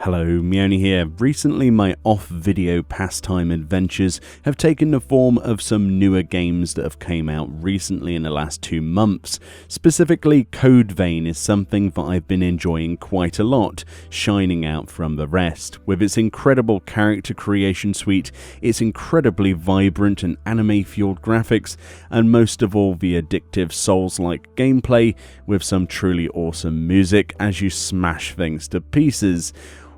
Hello, Meoni here. Recently my off-video pastime adventures have taken the form of some newer games that have came out recently in the last 2 months. Specifically, Code Vein is something that I've been enjoying quite a lot, shining out from the rest. With its incredible character creation suite, its incredibly vibrant and anime-fueled graphics, and most of all the addictive Souls-like gameplay with some truly awesome music as you smash things to pieces.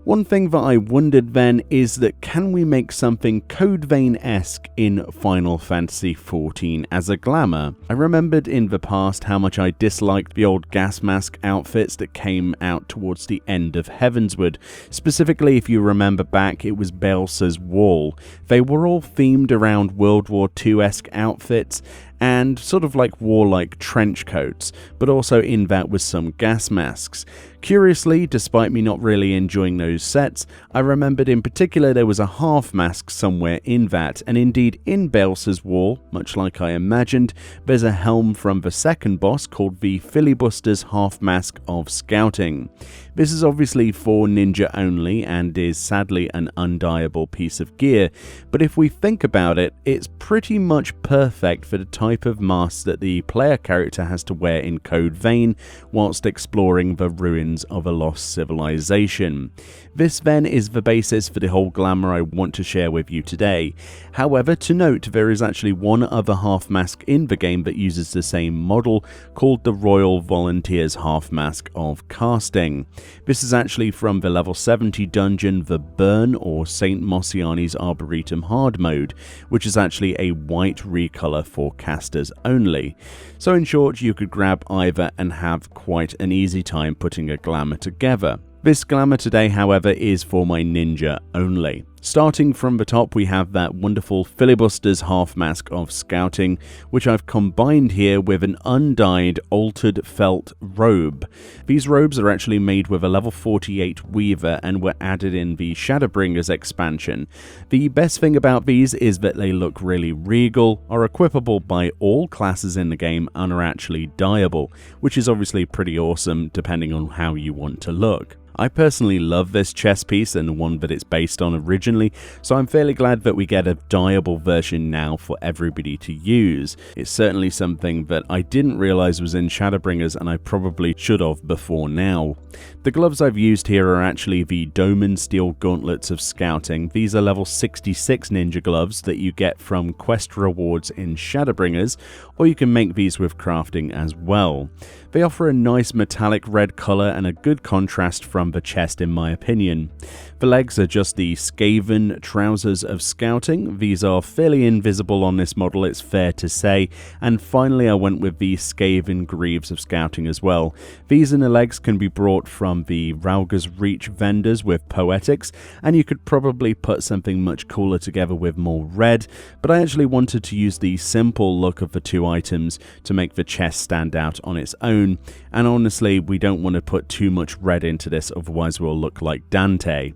One thing that I wondered then is that can we make something Code Vein-esque in Final Fantasy XIV as a Glamour? I remembered in the past how much I disliked the old gas mask outfits that came out towards the end of Heavensward. Specifically, if you remember back, it was Baelsa's Wall. They were all themed around World War II-esque outfits, and sort of like warlike trench coats, but also in that with some gas masks. Curiously, despite me not really enjoying those sets, I remembered in particular there was a half mask somewhere in that, and indeed in Baelsa's Wall, much like I imagined, there's a helm from the second boss called the Filibuster's Half Mask of Scouting. This is obviously for ninja only and is sadly an undieable piece of gear, but if we think about it, it's pretty much perfect for the type of mask that the player character has to wear in Code Vein whilst exploring the ruins of a lost civilization. This then is the basis for the whole Glamour I want to share with you today. However, to note, there is actually one other half mask in the game that uses the same model, called the Royal Volunteers Half Mask of Casting. This is actually from the level 70 dungeon, the Burn or St. Mosiani's Arboretum hard mode, which is actually a white recolor for casters only. So in short, you could grab either and have quite an easy time putting a Glamour together. This Glamour today, however, is for my ninja only. Starting from the top, we have that wonderful Filibuster's Half Mask of Scouting, which I've combined here with an undyed altered felt robe. These robes are actually made with a level 48 Weaver and were added in the Shadowbringers expansion. The best thing about these is that they look really regal, are equipable by all classes in the game, and are actually dyeable, which is obviously pretty awesome depending on how you want to look. I personally love this chest piece and the one that it's based on originally, so I'm fairly glad that we get a dyeable version now for everybody to use. It's certainly something that I didn't realize was in Shadowbringers, and I probably should have before now. The gloves I've used here are actually the Doman Steel Gauntlets of Scouting. These are level 66 ninja gloves that you get from quest rewards in Shadowbringers, or you can make these with crafting as well. They offer a nice metallic red color and a good contrast from the chest in my opinion. The legs are just the Skaven Trousers of Scouting. These are fairly invisible on this model, it's fair to say. And finally I went with the Skaven Greaves of Scouting as well. These inner legs can be brought from the Rauga's Reach vendors with Poetics, and you could probably put something much cooler together with more red, but I actually wanted to use the simple look of the two items to make the chest stand out on its own, and honestly we don't want to put too much red into this, otherwise we'll look like Dante.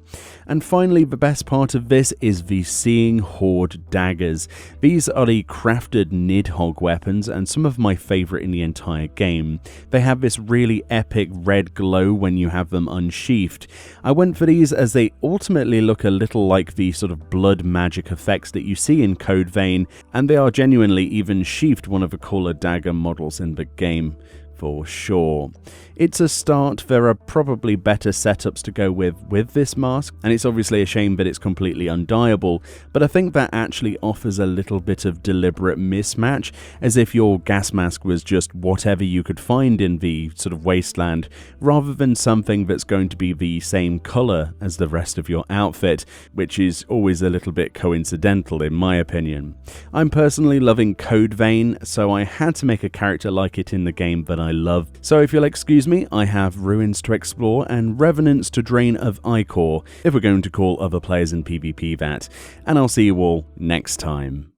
And finally, the best part of this is the Seeing Horde Daggers. These are the crafted Nidhogg weapons and some of my favourite in the entire game. They have this really epic red glow when you have them unsheathed. I went for these as they ultimately look a little like the sort of blood magic effects that you see in Code Vein, and they are genuinely even sheathed one of the cooler dagger models in the game. For sure. It's a start. There are probably better setups to go with this mask, and it's obviously a shame that it's completely undyeable, but I think that actually offers a little bit of deliberate mismatch, as if your gas mask was just whatever you could find in the sort of wasteland, rather than something that's going to be the same color as the rest of your outfit, which is always a little bit coincidental in my opinion. I'm personally loving Code Vein, so I had to make a character like it in the game that I love. So if you'll excuse me, I have ruins to explore and revenants to drain of Ichor, if we're going to call other players in PvP that, and I'll see you all next time.